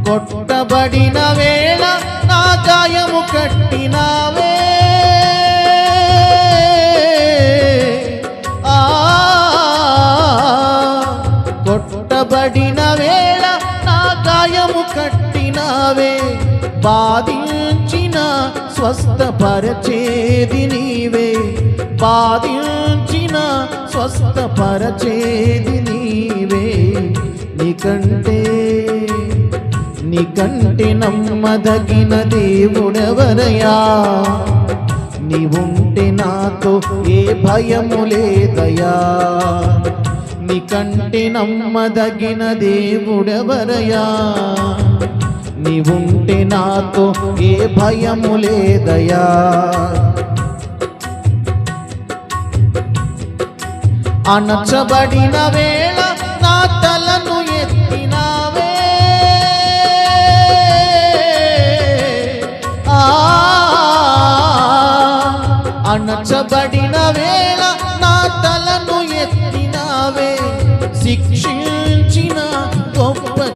కొట్టబడిన వేళ నా గాయము కట్టినావే, కొట్టబడిన వేళ నా గాయము కట్టినావే, బాధించిన స్వస్థపరచేది నీవే, బాధించిన స్వస్థపరచేది నీవే. నీకంటే నమ్మదగిన దేవుడెవరయ్యా, నీవుంటే నాతో ఏ భయము లేదయ్యా. నీకంటే నమ్మదగిన దేవుడెవరయ్యా, నీవుంటే నాతో ఏ భయము లేదయ్యా. అణచబడిన వేళ నా తలను ఎత్తినావే, అణచబడిన వేళ నా తలను ఎత్తినావే, శిక్ష